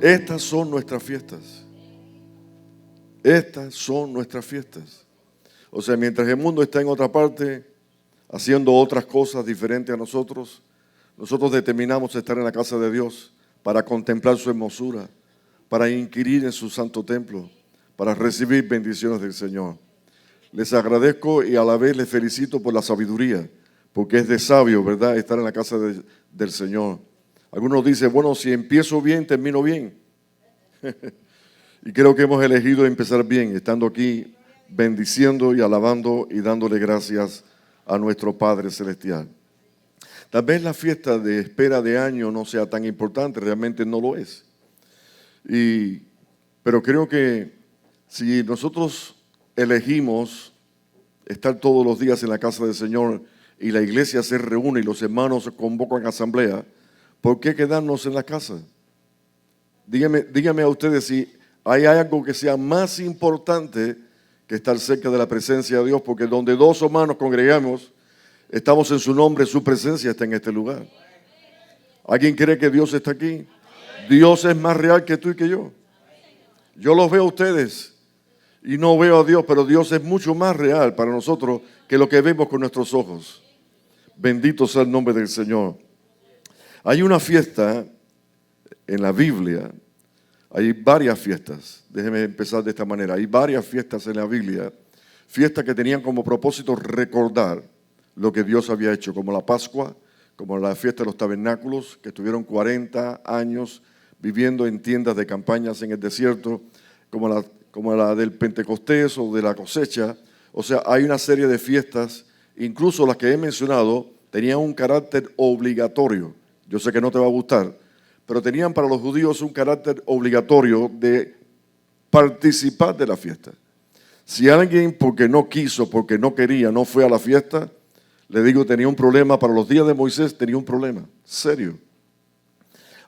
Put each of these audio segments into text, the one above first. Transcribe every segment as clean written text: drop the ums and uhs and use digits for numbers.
Estas son nuestras fiestas. Estas son nuestras fiestas. O sea, mientras el mundo está en otra parte, haciendo otras cosas diferentes a nosotros, nosotros determinamos estar en la casa de Dios para contemplar su hermosura, para inquirir en su santo templo, para recibir bendiciones del Señor. Les agradezco y a la vez les felicito por la sabiduría, porque es de sabio, ¿verdad?, estar en la casa del Señor. Algunos dicen, bueno, si empiezo bien, termino bien. Y creo que hemos elegido empezar bien, estando aquí bendiciendo y alabando y dándole gracias a nuestro Padre Celestial. Tal vez la fiesta de espera de año no sea tan importante, realmente no lo es. Pero creo que si nosotros elegimos estar todos los días en la casa del Señor y la iglesia se reúne y los hermanos se convocan a asamblea, ¿por qué quedarnos en la casa? Dígame a ustedes si hay algo que sea más importante que estar cerca de la presencia de Dios, porque donde dos o más nos congregamos, estamos en su nombre, su presencia está en este lugar. ¿Alguien cree que Dios está aquí? Dios es más real que tú y que yo. Yo los veo a ustedes y no veo a Dios, pero Dios es mucho más real para nosotros que lo que vemos con nuestros ojos. Bendito sea el nombre del Señor. Hay una fiesta en la Biblia, hay varias fiestas. Déjeme empezar de esta manera. Hay varias fiestas en la Biblia, fiestas que tenían como propósito recordar lo que Dios había hecho, como la Pascua, como la fiesta de los tabernáculos, que estuvieron 40 años viviendo en tiendas de campañas en el desierto, como la del Pentecostés o de la cosecha. O sea, hay una serie de fiestas, incluso las que he mencionado, tenían un carácter obligatorio. Yo sé que no te va a gustar, pero tenían para los judíos un carácter obligatorio de participar de la fiesta. Si alguien, porque no quiso, porque no quería, no fue a la fiesta, le digo, tenía un problema. Para los días de Moisés tenía un problema, serio.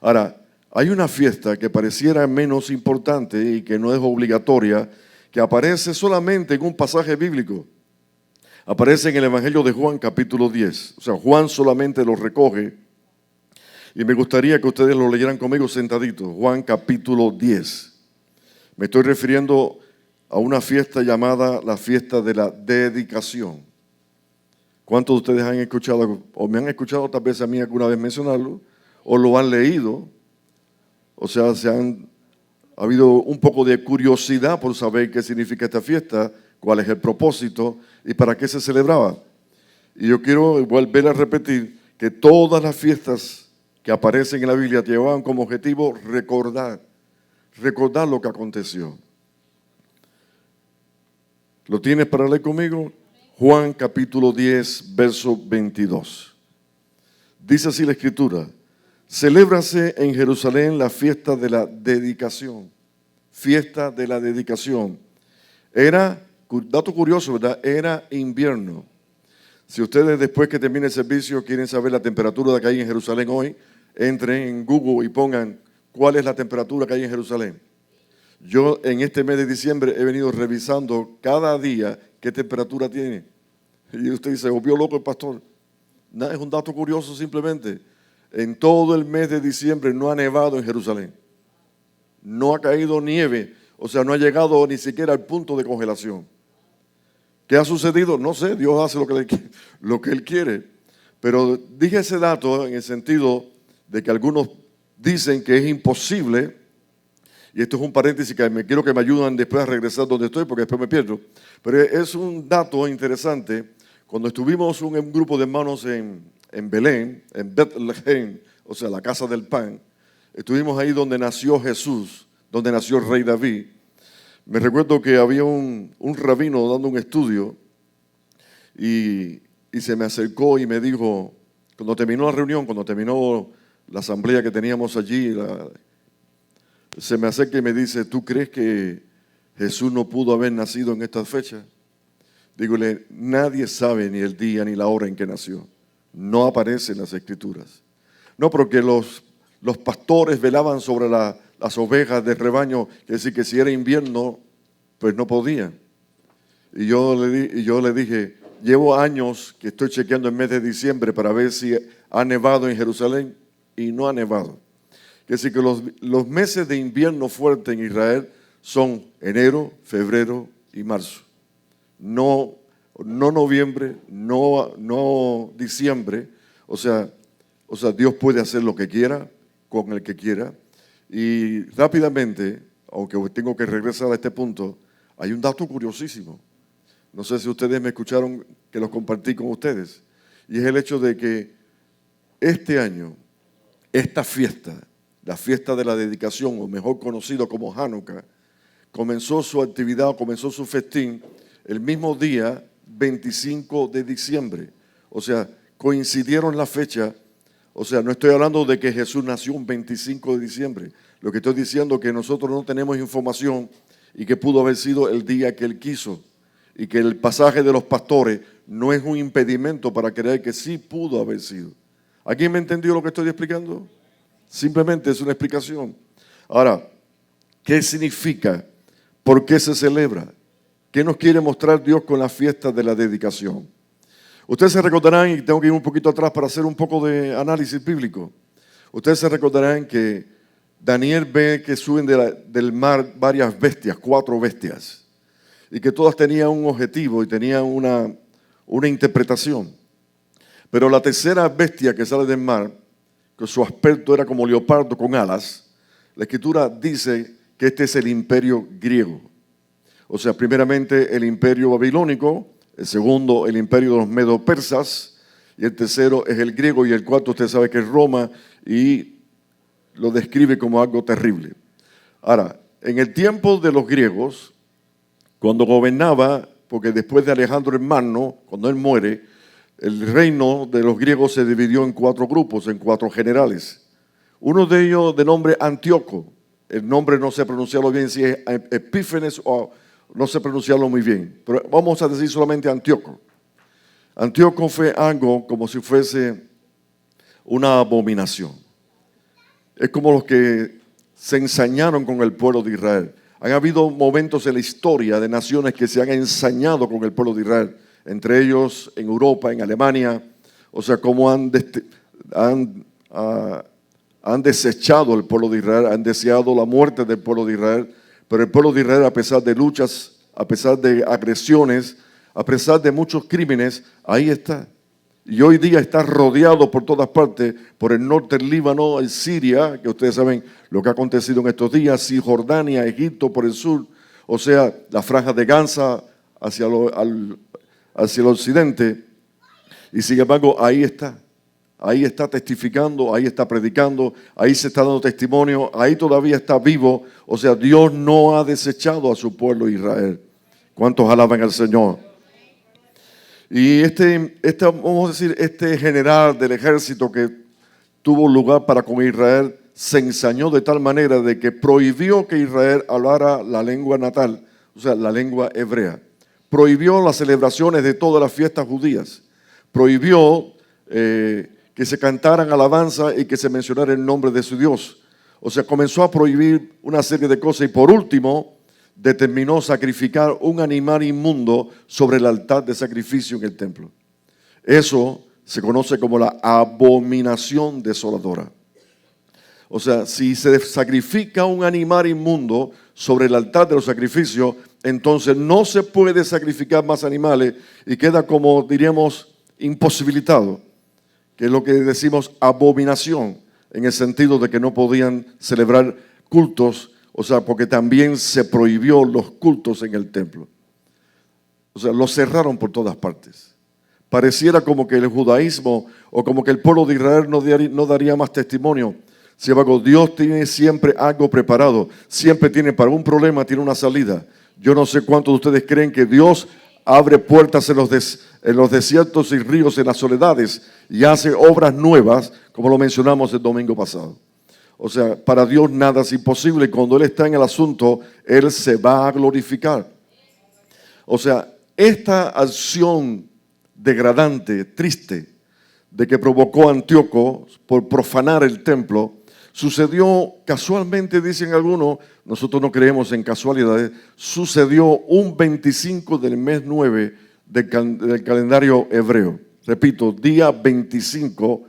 Ahora, hay una fiesta que pareciera menos importante y que no es obligatoria, que aparece solamente en un pasaje bíblico. Aparece en el Evangelio de Juan, capítulo 10. O sea, Juan solamente lo recoge. Y me gustaría que ustedes lo leyeran conmigo sentaditos. Juan, capítulo 10. Me estoy refiriendo a una fiesta llamada la fiesta de la dedicación. ¿Cuántos de ustedes han escuchado, o me han escuchado tal vez a mí alguna vez mencionarlo, o lo han leído? O sea, ha habido un poco de curiosidad por saber qué significa esta fiesta, cuál es el propósito y para qué se celebraba. Y yo quiero volver a repetir que todas las fiestas que aparecen en la Biblia llevaban como objetivo recordar lo que aconteció. ¿Lo tienes para leer conmigo? Juan capítulo 10, verso 22. Dice así la Escritura: celébrase en Jerusalén la fiesta de la dedicación. Fiesta de la dedicación. Era, dato curioso, ¿verdad? Era invierno. Si ustedes después que termine el servicio quieren saber la temperatura que hay en Jerusalén hoy, entren en Google y pongan cuál es la temperatura que hay en Jerusalén. Yo en este mes de diciembre he venido revisando cada día qué temperatura tiene. Y usted dice, ¿volvió loco el pastor? No, es un dato curioso simplemente. En todo el mes de diciembre no ha nevado en Jerusalén. No ha caído nieve, o sea, no ha llegado ni siquiera al punto de congelación. ¿Qué ha sucedido? No sé, Dios hace lo que Él quiere. Pero dije ese dato en el sentido de que algunos dicen que es imposible, y esto es un paréntesis que quiero que me ayuden después a regresar donde estoy porque después me pierdo, pero es un dato interesante. Cuando estuvimos un grupo de hermanos en Belén, en Bethlehem, o sea, la casa del pan, estuvimos ahí donde nació Jesús, donde nació el rey David. Me recuerdo que había un rabino dando un estudio y se me acercó y me dijo, cuando terminó la reunión, cuando terminó la asamblea que teníamos allí, se me acerca y me dice, ¿tú crees que Jesús no pudo haber nacido en esta fecha? Dígole, nadie sabe ni el día ni la hora en que nació. No aparece en las Escrituras. No, porque los pastores velaban sobre las ovejas del rebaño, es decir, que si era invierno, pues no podían. Y yo le dije, llevo años que estoy chequeando el mes de diciembre para ver si ha nevado en Jerusalén, y no ha nevado. sí, que los meses de invierno fuerte en Israel son enero, febrero y marzo. No noviembre, no diciembre. O sea, Dios puede hacer lo que quiera con el que quiera. Y rápidamente, aunque tengo que regresar a este punto, hay un dato curiosísimo. No sé si ustedes me escucharon que lo compartí con ustedes. Y es el hecho de que este año, esta fiesta, la fiesta de la dedicación, o mejor conocido como Hanukkah, comenzó su actividad, comenzó su festín el mismo día 25 de diciembre. O sea, coincidieron la fecha. O sea, no estoy hablando de que Jesús nació un 25 de diciembre. Lo que estoy diciendo es que nosotros no tenemos información y que pudo haber sido el día que Él quiso. Y que el pasaje de los pastores no es un impedimento para creer que sí pudo haber sido. ¿Alguien me entendió lo que estoy explicando? Simplemente es una explicación. Ahora, ¿qué significa? ¿Por qué se celebra? ¿Qué nos quiere mostrar Dios con la fiesta de la dedicación? Ustedes se recordarán, y tengo que ir un poquito atrás para hacer un poco de análisis bíblico. Ustedes se recordarán que Daniel ve que suben del mar varias bestias, 4 bestias, y que todas tenían un objetivo y tenían una interpretación. Pero la tercera bestia que sale del mar, que su aspecto era como leopardo con alas, la Escritura dice que este es el imperio griego. O sea, primeramente el imperio babilónico, el segundo el imperio de los medo-persas, y el tercero es el griego, y el cuarto usted sabe que es Roma, y lo describe como algo terrible. Ahora, en el tiempo de los griegos, cuando gobernaba, porque después de Alejandro el Magno, cuando él muere, el reino de los griegos se dividió en 4 grupos, en 4 generales. Uno de ellos de nombre Antíoco, el nombre no sé pronunciarlo bien, si es Epífanes o no sé pronunciarlo muy bien, pero vamos a decir solamente Antíoco. Antíoco fue algo como si fuese una abominación. Es como los que se ensañaron con el pueblo de Israel. Han habido momentos en la historia de naciones que se han ensañado con el pueblo de Israel, entre ellos en Europa, en Alemania, o sea, cómo han desechado el pueblo de Israel, han deseado la muerte del pueblo de Israel, pero el pueblo de Israel, a pesar de luchas, a pesar de agresiones, a pesar de muchos crímenes, ahí está. Y hoy día está rodeado por todas partes, por el norte del Líbano, en Siria, que ustedes saben lo que ha acontecido en estos días, Cisjordania, Egipto por el sur, o sea, la franja de Gaza hacia el occidente. Y sin embargo, ahí está testificando, ahí está predicando, ahí se está dando testimonio, ahí todavía está vivo. O sea, Dios no ha desechado a su pueblo Israel. ¿Cuántos alaban al Señor? Y vamos a decir, este general del ejército que tuvo lugar para con Israel se ensañó de tal manera de que prohibió que Israel hablara la lengua natal, o sea, la lengua hebrea. Prohibió las celebraciones de todas las fiestas judías. Prohibió que se cantaran alabanza y que se mencionara el nombre de su Dios. O sea, comenzó a prohibir una serie de cosas y por último determinó sacrificar un animal inmundo sobre el altar de sacrificio en el templo. Eso se conoce como la abominación desoladora. O sea, si se sacrifica un animal inmundo sobre el altar de los sacrificios, entonces no se puede sacrificar más animales y queda como, diríamos, imposibilitado, que es lo que decimos abominación, en el sentido de que no podían celebrar cultos, o sea, porque también se prohibió los cultos en el templo. O sea, los cerraron por todas partes. Pareciera como que el judaísmo o como que el pueblo de Israel no daría más testimonio. Sin embargo, Dios tiene siempre algo preparado. Siempre tiene, para un problema, tiene una salida. Yo no sé cuántos de ustedes creen que Dios abre puertas en los desiertos y ríos, en las soledades, y hace obras nuevas, como lo mencionamos el domingo pasado. O sea, para Dios nada es imposible y cuando Él está en el asunto, Él se va a glorificar. O sea, esta acción degradante, triste, de que provocó Antíoco por profanar el templo, sucedió casualmente, dicen algunos, nosotros no creemos en casualidades, sucedió un 25 del mes 9 del calendario hebreo. Repito, día 25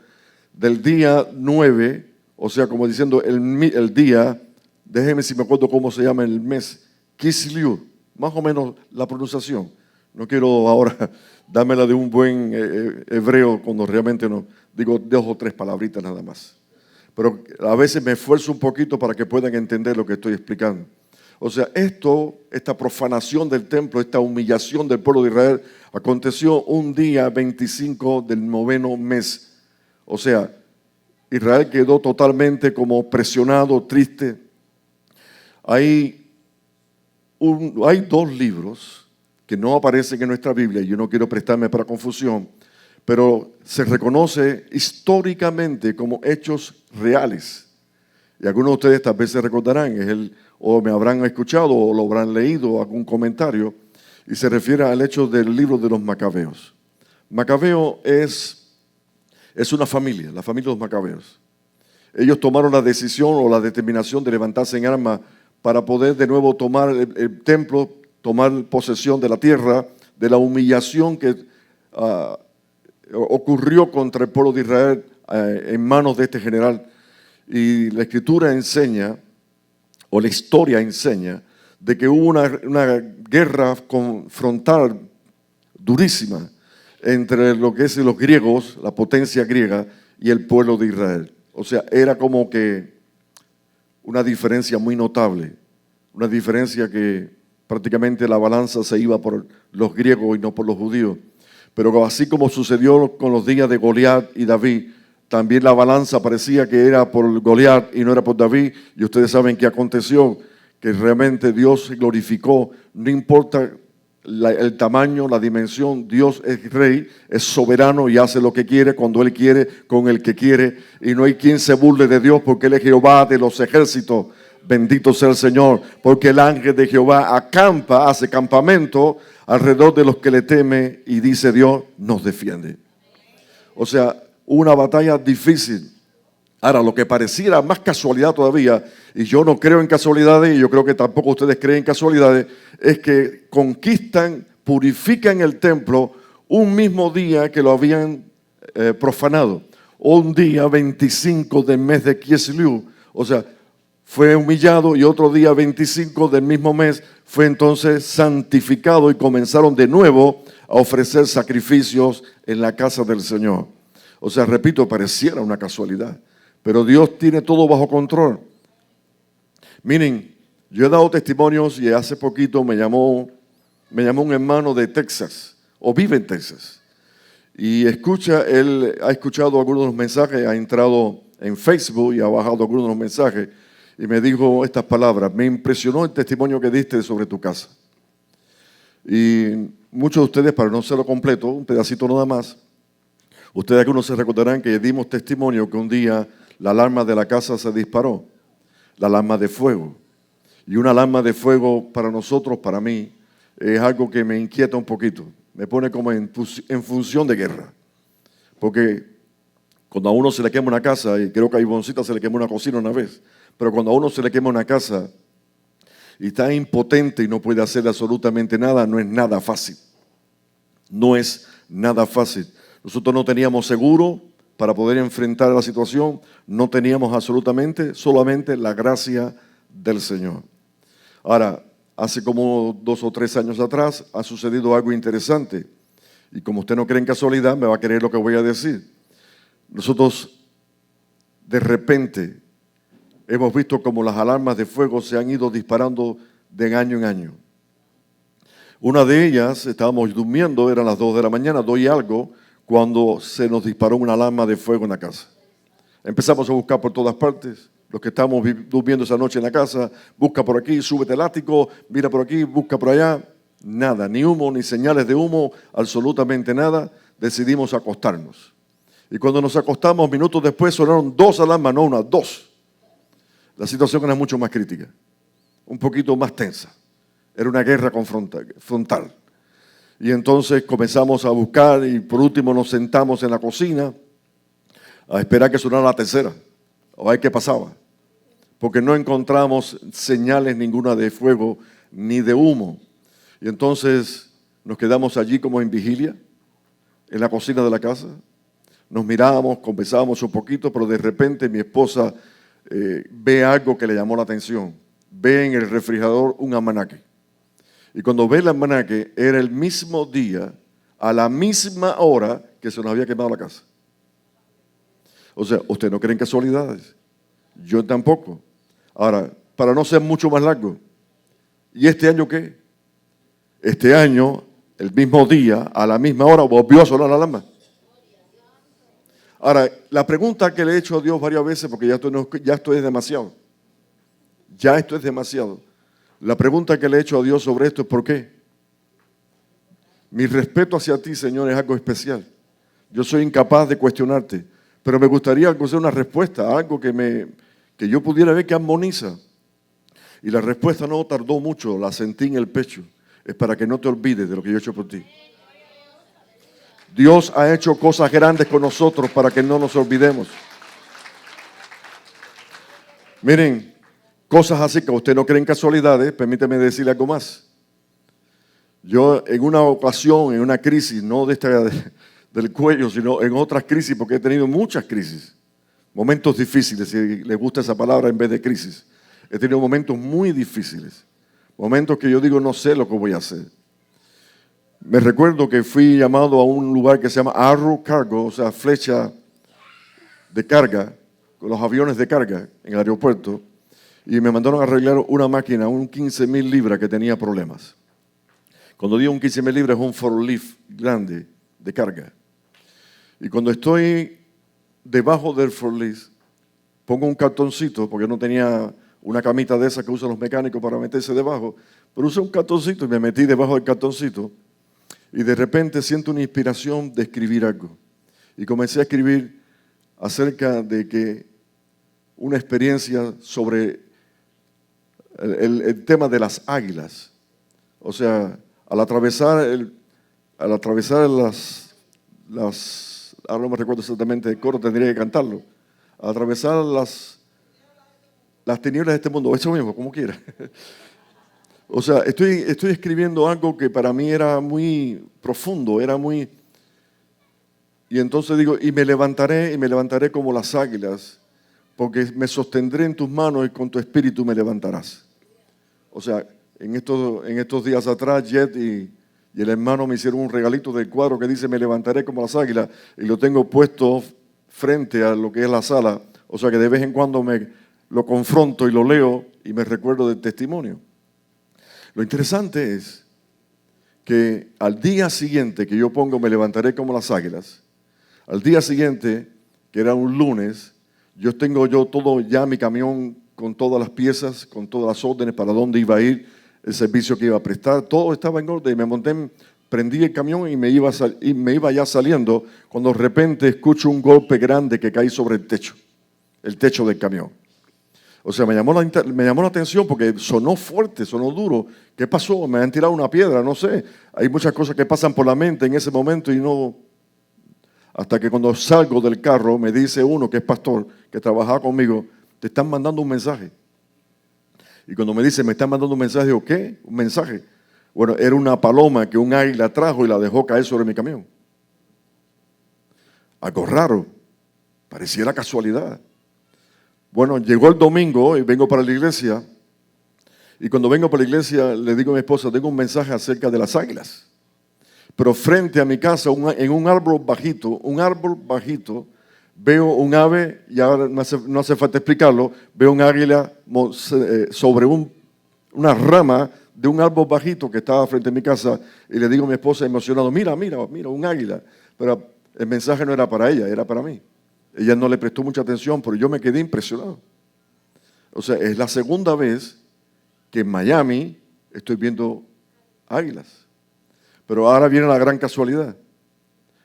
del día 9, O sea, como diciendo el día, déjeme si me acuerdo cómo se llama el mes, Kislev, más o menos la pronunciación. No quiero ahora dármela de un buen hebreo cuando realmente no. Digo 2 o 3 palabritas nada más. Pero a veces me esfuerzo un poquito para que puedan entender lo que estoy explicando. O sea, esta profanación del templo, esta humillación del pueblo de Israel, aconteció un día 25 del 9º mes. O sea, Israel quedó totalmente como presionado, triste. Hay 2 libros que no aparecen en nuestra Biblia, y yo no quiero prestarme para confusión, pero se reconoce históricamente como hechos reales. Y algunos de ustedes tal vez se recordarán, o me habrán escuchado o lo habrán leído algún comentario, y se refiere al hecho del libro de los Macabeos. Macabeo es una familia, la familia de los Macabeos. Ellos tomaron la decisión o la determinación de levantarse en armas para poder de nuevo tomar el templo, tomar posesión de la tierra, de la humillación que ocurrió contra el pueblo de Israel en manos de este general. Y la escritura enseña, o la historia enseña, de que hubo una guerra frontal durísima entre lo que es los griegos, la potencia griega, y el pueblo de Israel. O sea, era como que una diferencia muy notable, una diferencia que prácticamente la balanza se iba por los griegos y no por los judíos. Pero así como sucedió con los días de Goliat y David, también la balanza parecía que era por Goliat y no era por David. Y ustedes saben qué aconteció, que realmente Dios se glorificó. No importa el tamaño, la dimensión, Dios es rey, es soberano y hace lo que quiere, cuando Él quiere, con el que quiere. Y no hay quien se burle de Dios, porque Él es Jehová de los ejércitos. Bendito sea el Señor, porque el ángel de Jehová acampa, hace campamento alrededor de los que le temen, y dice Dios, nos defiende. O sea, una batalla difícil. Ahora, lo que pareciera más casualidad todavía, y yo no creo en casualidades, y yo creo que tampoco ustedes creen en casualidades, es que conquistan, purifican el templo un mismo día que lo habían profanado. Un día 25 del mes de Kislev, o sea, fue humillado, y otro día 25 del mismo mes fue entonces santificado, y comenzaron de nuevo a ofrecer sacrificios en la casa del Señor. O sea, repito, pareciera una casualidad, pero Dios tiene todo bajo control. Miren, yo he dado testimonios, y hace poquito me llamó un hermano de Texas, o vive en Texas, y él ha escuchado algunos de los mensajes, ha entrado en Facebook y ha bajado algunos de los mensajes, y me dijo estas palabras: me impresionó el testimonio que diste sobre tu casa. Y muchos de ustedes, para no hacerlo completo, un pedacito nada más, ustedes algunos se recordarán que dimos testimonio que un día la alarma de la casa se disparó, la alarma de fuego. Y una alarma de fuego para nosotros, para mí, es algo que me inquieta un poquito. Me pone como en función de guerra. Porque cuando a uno se le quema una casa, y creo que a Ivoncita se le quemó una cocina una vez, pero cuando a uno se le quema una casa y está impotente y no puede hacer absolutamente nada, no es nada fácil. No es nada fácil. Nosotros no teníamos seguro para poder enfrentar la situación, no teníamos solamente la gracia del Señor. Ahora, hace como 2 o 3 años atrás ha sucedido algo interesante, y como usted no cree en casualidad, me va a creer lo que voy a decir. Nosotros de repente hemos visto como las alarmas de fuego se han ido disparando de año en año. Una de ellas, estábamos durmiendo, eran las 2 de la mañana, 2 y algo, cuando se nos disparó una alarma de fuego en la casa. Empezamos a buscar por todas partes. Los que estábamos durmiendo esa noche en la casa, busca por aquí, súbete el ático, mira por aquí, busca por allá. Nada, ni humo, ni señales de humo, absolutamente nada. Decidimos acostarnos. Y cuando nos acostamos, minutos después sonaron 2 alarmas, no una, 2. La situación era mucho más crítica, un poquito más tensa. Era una guerra frontal. Y entonces comenzamos a buscar, y por último nos sentamos en la cocina a esperar que sonara la tercera, a ver qué pasaba. Porque no encontramos señales ninguna de fuego ni de humo. Y entonces nos quedamos allí como en vigilia, en la cocina de la casa. nos mirábamos, conversábamos un poquito, pero de repente mi esposa ve algo que le llamó la atención. Ve en el refrigerador un almanaque. Y cuando ve el almanaque, era el mismo día, a la misma hora que se nos había quemado la casa. O sea, ¿ustedes no creen casualidades? Yo tampoco. Ahora, para no ser mucho más largo, ¿y este año qué? Este año, el mismo día, a la misma hora, volvió a sonar la alarma. Ahora, la pregunta que le he hecho a Dios varias veces, porque ya esto es demasiado. Ya esto es demasiado. La pregunta que le he hecho a Dios sobre esto es ¿por qué? Mi respeto hacia ti, Señor, es algo especial. Yo soy incapaz de cuestionarte, pero me gustaría conocer una respuesta, algo que yo pudiera ver que armoniza. Y la respuesta no tardó mucho, la sentí en el pecho. Es para que no te olvides de lo que yo he hecho por ti. Dios ha hecho cosas grandes con nosotros para que no nos olvidemos. Miren, cosas así que usted no creen casualidades, permíteme decirle algo más. Yo en una ocasión, en una crisis, no de esta del cuello, sino en otras crisis, porque he tenido muchas crisis, momentos difíciles, si le gusta esa palabra en vez de crisis. He tenido momentos muy difíciles, momentos que yo digo no sé lo que voy a hacer. Me recuerdo que fui llamado a un lugar que se llama Arrow Cargo, o sea, flecha de carga, con los aviones de carga en el aeropuerto, y me mandaron a arreglar una máquina, un 15,000 libras que tenía problemas. Cuando digo un 15,000 libras es un forklift grande de carga. Y cuando estoy debajo del forklift, pongo un cartoncito, porque no tenía una camita de esas que usan los mecánicos para meterse debajo, pero usé un cartoncito y me metí debajo del cartoncito. Y de repente siento una inspiración de escribir algo. Y comencé a escribir acerca de que una experiencia sobre el tema de las águilas. O sea, al atravesar ahora no me recuerdo exactamente el coro, tendría que cantarlo. Al atravesar las tinieblas de este mundo, eso mismo, como quiera. O sea, estoy escribiendo algo que para mí era muy profundo, Y entonces digo, y me levantaré como las águilas, porque me sostendré en tus manos y con tu espíritu me levantarás. O sea, en estos días atrás, Jet y el hermano me hicieron un regalito del cuadro que dice, me levantaré como las águilas, y lo tengo puesto frente a lo que es la sala. O sea, que de vez en cuando lo confronto y lo leo y me recuerdo del testimonio. Lo interesante es que al día siguiente que yo pongo me levantaré como las águilas, al día siguiente, que era un lunes, tengo todo ya mi camión con todas las piezas, con todas las órdenes para dónde iba a ir, el servicio que iba a prestar, todo estaba en orden y me monté, prendí el camión y me iba ya saliendo cuando de repente escucho un golpe grande que cae sobre el techo del camión. O sea, me llamó la atención porque sonó fuerte, sonó duro. ¿Qué pasó? Me han tirado una piedra, no sé. Hay muchas cosas que pasan por la mente en ese momento y no... Hasta que cuando salgo del carro me dice uno que es pastor, que trabajaba conmigo, te están mandando un mensaje. Y cuando me dice, me están mandando un mensaje, digo, ¿qué? Un mensaje. Bueno, era una paloma que un águila trajo y la dejó caer sobre mi camión. Algo raro, pareciera casualidad. Bueno, llegó el domingo y vengo para la iglesia. Y cuando vengo para la iglesia le digo a mi esposa, tengo un mensaje acerca de las águilas. Pero frente a mi casa, en un árbol bajito, veo un ave, y ahora no hace falta explicarlo, veo un águila sobre una rama de un árbol bajito que estaba frente a mi casa, y le digo a mi esposa emocionado, mira, un águila. Pero el mensaje no era para ella, era para mí. Ella no le prestó mucha atención, pero yo me quedé impresionado. O sea, es la segunda vez que en Miami estoy viendo águilas. Pero ahora viene la gran casualidad.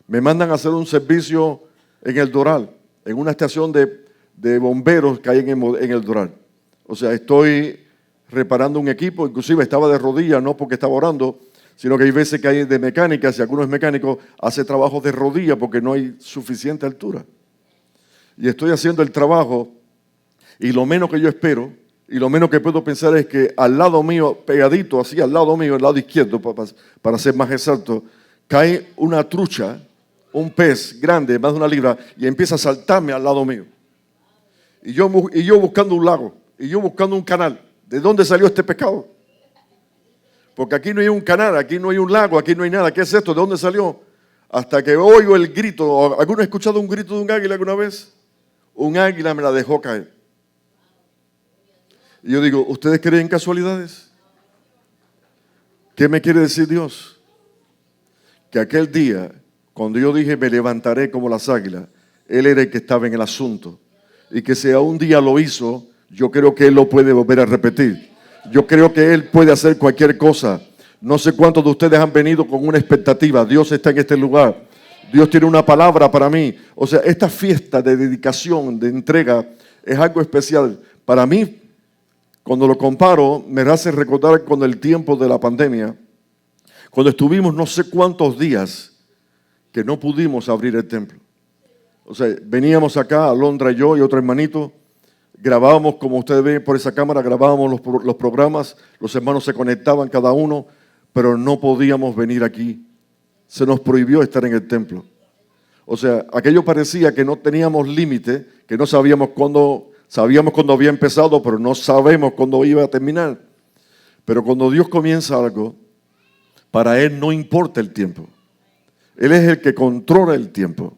Me mandan a hacer un servicio en El Doral, en una estación de bomberos que hay en El Doral. O sea, estoy reparando un equipo, inclusive estaba de rodillas, no porque estaba orando, sino que hay veces que hay de mecánicas y algunos mecánicos hacen trabajos de rodillas porque no hay suficiente altura. Y estoy haciendo el trabajo y lo menos que yo espero y lo menos que puedo pensar es que al lado mío, pegadito al lado izquierdo, para ser más exacto, cae una trucha un pez grande, más de 1 libra, y empieza a saltarme al lado mío. Y yo buscando un lago, y yo buscando un canal. ¿De dónde salió este pescado? Porque aquí no hay un canal, aquí no hay un lago, aquí no hay nada. ¿Qué es esto? ¿De dónde salió? Hasta que oigo el grito. ¿Alguno ha escuchado un grito de un águila alguna vez? Un águila me la dejó caer. Y yo digo, ¿ustedes creen en casualidades? ¿Qué me quiere decir Dios? Que aquel día, cuando yo dije me levantaré como las águilas, Él era el que estaba en el asunto. Y que si a un día lo hizo, yo creo que Él lo puede volver a repetir. Yo creo que Él puede hacer cualquier cosa. No sé cuántos de ustedes han venido con una expectativa. Dios está en este lugar. Dios tiene una palabra para mí. O sea, esta fiesta de dedicación, de entrega, es algo especial. Para mí, cuando lo comparo, me hace recordar con el tiempo de la pandemia, cuando estuvimos no sé cuántos días que no pudimos abrir el templo. O sea, veníamos acá, Alondra y yo y otro hermanito, grabábamos, como ustedes ven por esa cámara, grabábamos los programas, los hermanos se conectaban cada uno, pero no podíamos venir aquí. Se nos prohibió estar en el templo. O sea, aquello parecía que no teníamos límite, que no sabíamos cuándo había empezado, pero no sabemos cuándo iba a terminar. Pero cuando Dios comienza algo, para Él no importa el tiempo. Él es el que controla el tiempo.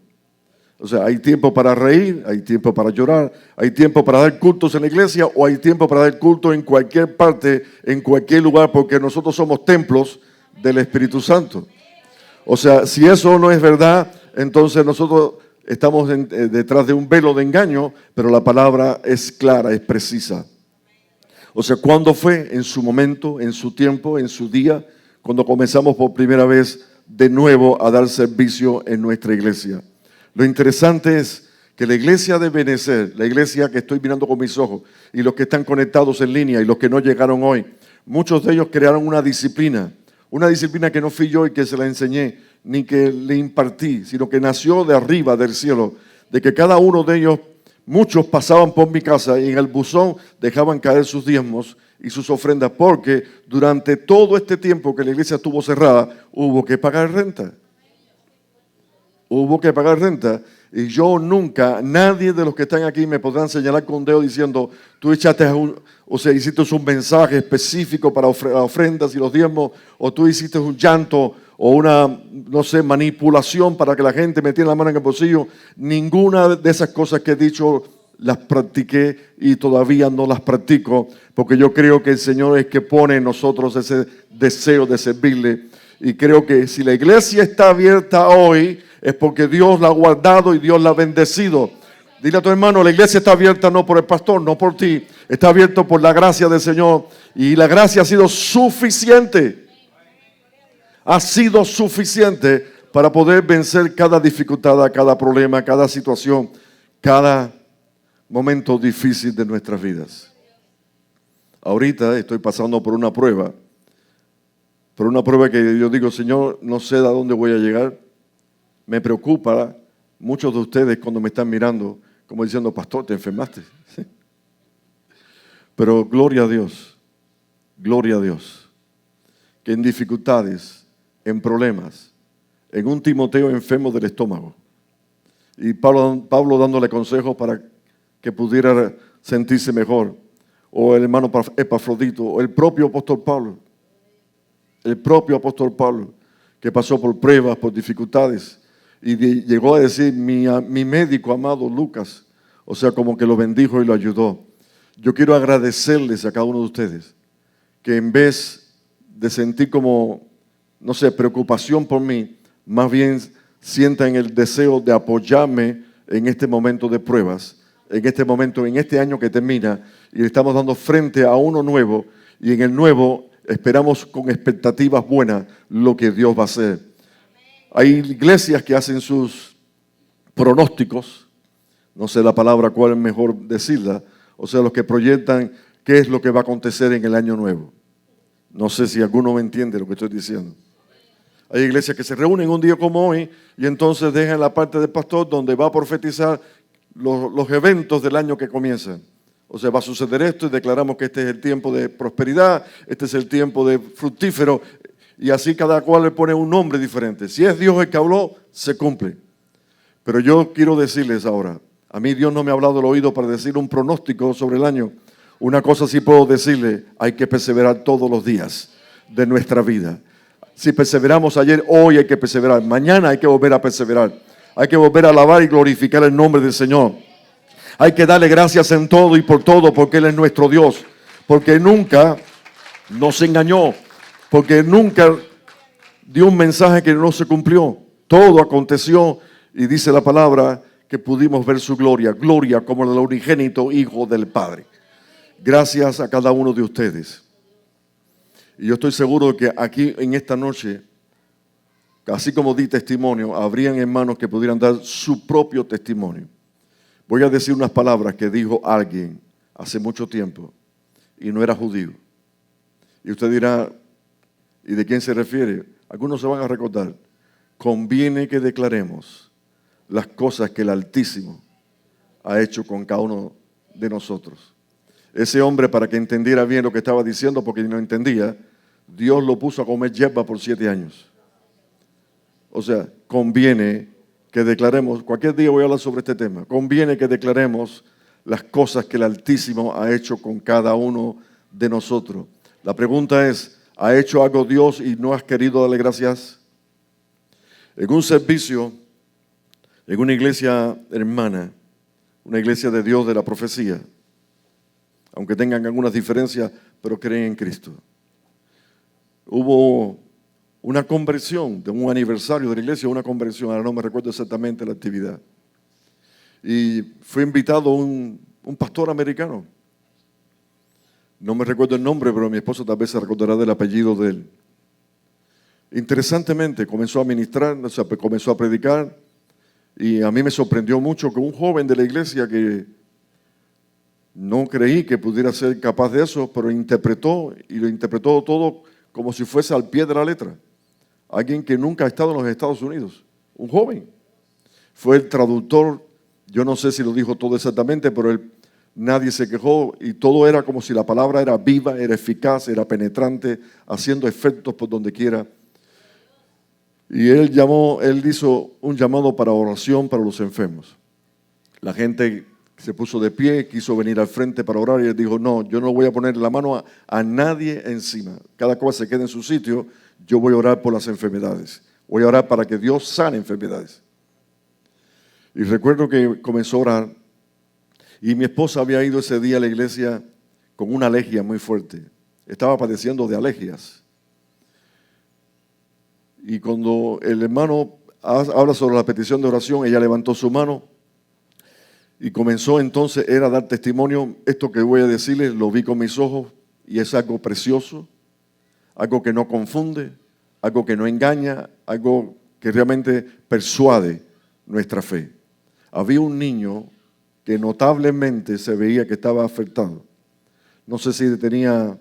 O sea, hay tiempo para reír, hay tiempo para llorar, hay tiempo para dar cultos en la iglesia o hay tiempo para dar culto en cualquier parte, en cualquier lugar, porque nosotros somos templos del Espíritu Santo. O sea, si eso no es verdad, entonces nosotros estamos detrás de un velo de engaño, pero la palabra es clara, es precisa. O sea, ¿cuándo fue? En su momento, en su tiempo, en su día, cuando comenzamos por primera vez de nuevo a dar servicio en nuestra iglesia. Lo interesante es que la iglesia de Benecer, la iglesia que estoy mirando con mis ojos, y los que están conectados en línea y los que no llegaron hoy, muchos de ellos crearon una disciplina que no fui yo y que se la enseñé, ni que le impartí, sino que nació de arriba, del cielo, de que cada uno de ellos, muchos pasaban por mi casa y en el buzón dejaban caer sus diezmos y sus ofrendas, porque durante todo este tiempo que la iglesia estuvo cerrada, hubo que pagar renta. Hubo que pagar renta y yo nunca, nadie de los que están aquí me podrán señalar con un dedo diciendo, tú hiciste un mensaje específico para ofrendas y los diezmos, o tú hiciste un llanto o una, manipulación para que la gente metiera la mano en el bolsillo. Ninguna de esas cosas que he dicho las practiqué y todavía no las practico, porque yo creo que el Señor es que pone en nosotros ese deseo de servirle. Y creo que si la iglesia está abierta hoy, es porque Dios la ha guardado y Dios la ha bendecido. Dile a tu hermano, la iglesia está abierta no por el pastor, no por ti. Está abierto por la gracia del Señor. Y la gracia ha sido suficiente. Ha sido suficiente para poder vencer cada dificultad, cada problema, cada situación, cada momento difícil de nuestras vidas. Ahorita estoy pasando por una prueba que yo digo, Señor, no sé a dónde voy a llegar. Me preocupa muchos de ustedes cuando me están mirando, como diciendo, pastor, ¿te enfermaste? ¿Sí? Pero gloria a Dios, que en dificultades, en problemas, en un Timoteo enfermo del estómago, y Pablo dándole consejos para que pudiera sentirse mejor, o el hermano Epafrodito, o el propio apóstol Pablo, que pasó por pruebas, por dificultades, y llegó a decir, mi médico amado Lucas, o sea, como que lo bendijo y lo ayudó. Yo quiero agradecerles a cada uno de ustedes, que en vez de sentir como, preocupación por mí, más bien sientan el deseo de apoyarme en este momento de pruebas, en este año que termina, y estamos dando frente a uno nuevo, y en el nuevo esperamos con expectativas buenas lo que Dios va a hacer. Hay iglesias que hacen sus pronósticos, no sé la palabra cuál es mejor decirla, o sea, los que proyectan qué es lo que va a acontecer en el año nuevo. No sé si alguno me entiende lo que estoy diciendo. Hay iglesias que se reúnen un día como hoy y entonces dejan la parte del pastor donde va a profetizar los eventos del año que comienzan. O sea, va a suceder esto y declaramos que este es el tiempo de prosperidad, este es el tiempo de fructífero, y así cada cual le pone un nombre diferente. Si es Dios el que habló, se cumple. Pero yo quiero decirles ahora, a mí Dios no me ha hablado al oído para decir un pronóstico sobre el año. Una cosa sí puedo decirle, hay que perseverar todos los días de nuestra vida. Si perseveramos ayer, hoy hay que perseverar. Mañana hay que volver a perseverar. Hay que volver a alabar y glorificar el nombre del Señor. Hay que darle gracias en todo y por todo, porque Él es nuestro Dios. Porque nunca nos engañó. Porque nunca dio un mensaje que no se cumplió. Todo aconteció y dice la palabra que pudimos ver su gloria. Gloria como el unigénito Hijo del Padre. Gracias a cada uno de ustedes. Y yo estoy seguro de que aquí en esta noche, así como di testimonio, habrían hermanos que pudieran dar su propio testimonio. Voy a decir unas palabras que dijo alguien hace mucho tiempo y no era judío. Y usted dirá, ¿y de quién se refiere? Algunos se van a recordar. Conviene que declaremos las cosas que el Altísimo ha hecho con cada uno de nosotros. Ese hombre, para que entendiera bien lo que estaba diciendo, porque no entendía, Dios lo puso a comer hierba por 7 años. O sea, conviene que declaremos, cualquier día voy a hablar sobre este tema, conviene que declaremos las cosas que el Altísimo ha hecho con cada uno de nosotros. La pregunta es, ¿ha hecho algo Dios y no has querido darle gracias? En un servicio, en una iglesia hermana, una iglesia de Dios de la profecía, aunque tengan algunas diferencias, pero creen en Cristo. Hubo una conversión de un aniversario de la iglesia, una conversión, ahora no me recuerdo exactamente la actividad. Y fue invitado un pastor americano. No me recuerdo el nombre, pero mi esposo tal vez se recordará del apellido de él. Interesantemente, comenzó a ministrar, o sea, comenzó a predicar, y a mí me sorprendió mucho que un joven de la iglesia que no creí que pudiera ser capaz de eso, pero interpretó, y lo interpretó todo como si fuese al pie de la letra. Alguien que nunca ha estado en los Estados Unidos, un joven. Fue el traductor, yo no sé si lo dijo todo exactamente, pero nadie se quejó y todo era como si la palabra era viva, era eficaz, era penetrante, haciendo efectos por donde quiera. Y él hizo un llamado para oración para los enfermos. La gente se puso de pie, quiso venir al frente para orar y él dijo, no, yo no voy a poner la mano a nadie encima. Cada cual se quede en su sitio, yo voy a orar por las enfermedades. Voy a orar para que Dios sane enfermedades. Y recuerdo que comenzó a orar y mi esposa había ido ese día a la iglesia con una alergia muy fuerte. Estaba padeciendo de alergias. Y cuando el hermano habla sobre la petición de oración, ella levantó su mano y comenzó entonces a dar testimonio. Esto que voy a decirles lo vi con mis ojos y es algo precioso, algo que no confunde, algo que no engaña, algo que realmente persuade nuestra fe. Había un niño que notablemente se veía que estaba afectado. No sé si tenía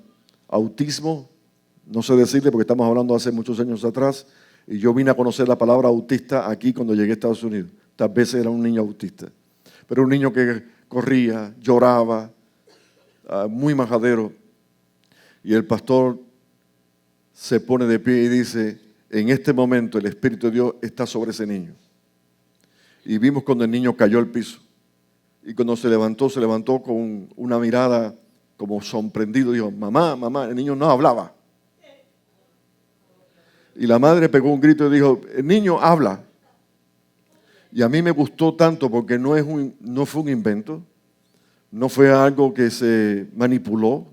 autismo, no sé decirle porque estamos hablando hace muchos años atrás y yo vine a conocer la palabra autista aquí cuando llegué a Estados Unidos. Tal vez era un niño autista, pero un niño que corría, lloraba, muy majadero. Y el pastor se pone de pie y dice, en este momento el Espíritu de Dios está sobre ese niño. Y vimos cuando el niño cayó al piso. Y cuando se levantó con una mirada como sorprendido. Dijo, mamá, mamá, el niño no hablaba. Y la madre pegó un grito y dijo, el niño habla. Y a mí me gustó tanto porque no fue un invento, no fue algo que se manipuló,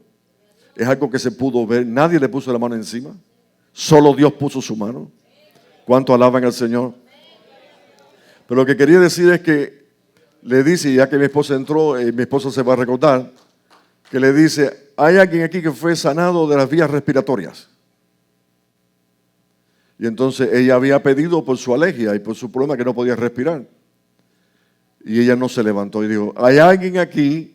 es algo que se pudo ver. Nadie le puso la mano encima, solo Dios puso su mano. ¿Cuánto alaban al Señor? Pero lo que quería decir es que le dice, ya que mi esposa entró, mi esposa se va a recordar, que le dice, hay alguien aquí que fue sanado de las vías respiratorias. Y entonces ella había pedido por su alergia y por su problema que no podía respirar. Y ella no se levantó y dijo, hay alguien aquí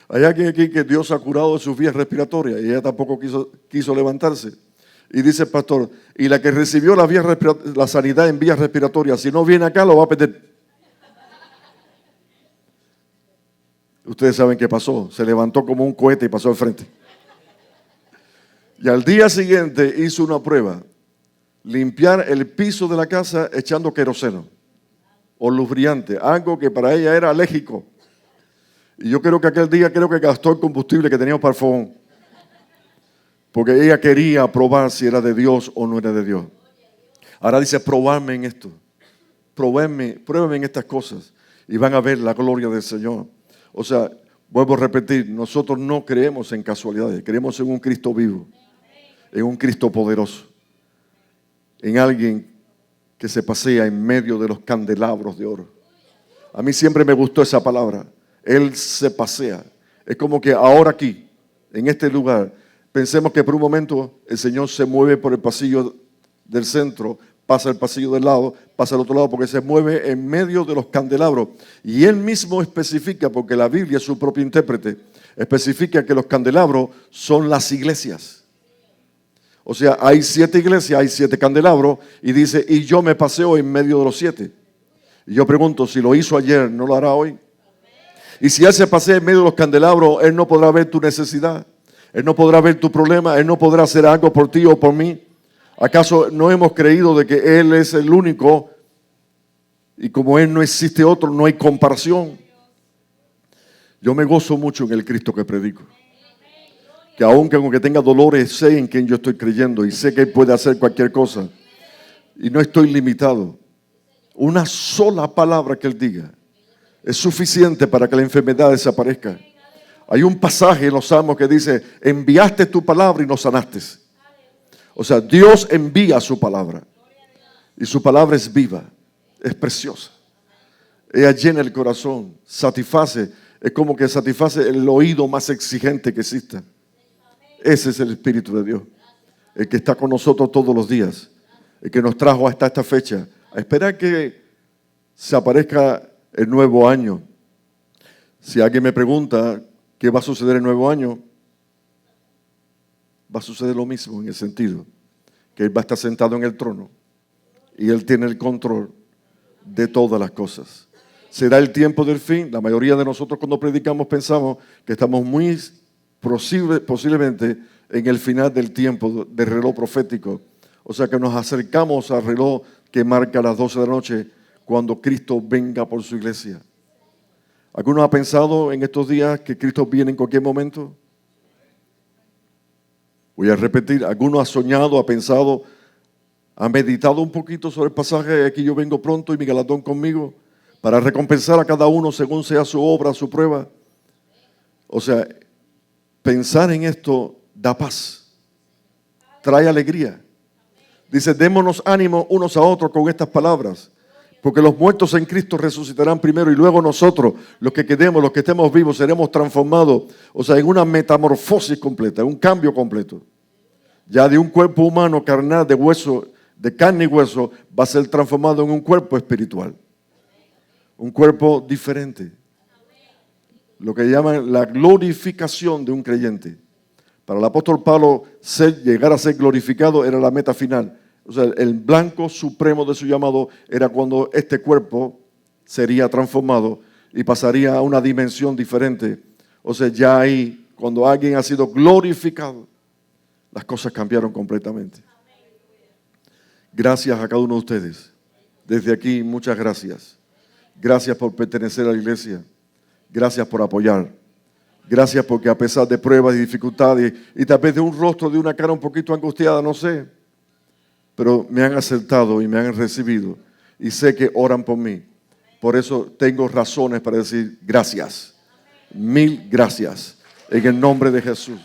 que Dios ha curado de sus vías respiratorias. Y ella tampoco quiso levantarse. Y dice el pastor, y la que recibió la sanidad en vías respiratorias, si no viene acá lo va a perder. Ustedes saben qué pasó. Se levantó como un cohete y pasó al frente. Y al día siguiente hizo una prueba. Limpiar el piso de la casa echando queroseno. o lubricante, algo que para ella era alérgico. Y yo creo que aquel día gastó el combustible que teníamos para el fogón. Porque ella quería probar si era de Dios o no era de Dios. Ahora dice, probarme en esto. Pruébenme en estas cosas. Y van a ver la gloria del Señor. O sea, vuelvo a repetir, nosotros no creemos en casualidades. Creemos en un Cristo vivo. En un Cristo poderoso. En alguien que se pasea en medio de los candelabros de oro. A mí siempre me gustó esa palabra. Él se pasea. Es como que ahora aquí, en este lugar, pensemos que por un momento el Señor se mueve por el pasillo del centro, pasa el pasillo del lado, pasa al otro lado, porque se mueve en medio de los candelabros. Y Él mismo especifica, porque la Biblia es su propio intérprete, especifica que los candelabros son las iglesias. O sea, hay 7 iglesias, hay 7 candelabros, y dice, y yo me paseo en medio de los 7. Y yo pregunto, si lo hizo ayer, ¿no lo hará hoy? Y si Él se pasea en medio de los candelabros, Él no podrá ver tu necesidad. Él no podrá ver tu problema. Él no podrá hacer algo por ti o por mí. ¿Acaso no hemos creído de que Él es el único? Y como Él no existe otro, no hay comparación. Yo me gozo mucho en el Cristo que predico. Que aunque tenga dolores, sé en quién yo estoy creyendo y sé que Él puede hacer cualquier cosa. Y no estoy limitado. Una sola palabra que Él diga es suficiente para que la enfermedad desaparezca. Hay un pasaje en los Salmos que dice, enviaste tu palabra y nos sanaste. O sea, Dios envía su palabra. Y su palabra es viva, es preciosa. Ella llena el corazón, satisface. Es como que satisface el oído más exigente que exista. Ese es el Espíritu de Dios. El que está con nosotros todos los días. El que nos trajo hasta esta fecha. A esperar que se aparezca el nuevo año. Si alguien me pregunta qué va a suceder el nuevo año, va a suceder lo mismo en el sentido que Él va a estar sentado en el trono y Él tiene el control de todas las cosas. Será el tiempo del fin. La mayoría de nosotros cuando predicamos pensamos que estamos muy posiblemente en el final del tiempo del reloj profético. O sea que nos acercamos al reloj que marca las 12 de la noche cuando Cristo venga por su iglesia. ¿Alguno ha pensado en estos días que Cristo viene en cualquier momento? Voy a repetir, ¿alguno ha soñado, ha pensado, ha meditado un poquito sobre el pasaje? Aquí yo vengo pronto y mi galardón conmigo para recompensar a cada uno según sea su obra, su prueba. O sea, pensar en esto da paz, trae alegría. Dice, démonos ánimo unos a otros con estas palabras. Porque los muertos en Cristo resucitarán primero y luego nosotros, los que quedemos, los que estemos vivos, seremos transformados, o sea, en una metamorfosis completa, un cambio completo. Ya de un cuerpo humano carnal, de hueso, de carne y hueso, va a ser transformado en un cuerpo espiritual. Un cuerpo diferente. Lo que llaman la glorificación de un creyente. Para el apóstol Pablo, llegar a ser glorificado era la meta final. O sea, el blanco supremo de su llamado era cuando este cuerpo sería transformado y pasaría a una dimensión diferente. O sea, ya ahí, cuando alguien ha sido glorificado, las cosas cambiaron completamente. Gracias a cada uno de ustedes. Desde aquí, muchas gracias. Gracias por pertenecer a la iglesia. Gracias por apoyar. Gracias porque a pesar de pruebas y dificultades y tal vez de un rostro, de una cara un poquito angustiada, no sé, pero me han aceptado y me han recibido y sé que oran por mí. Por eso tengo razones para decir gracias. 1000 gracias. En el nombre de Jesús.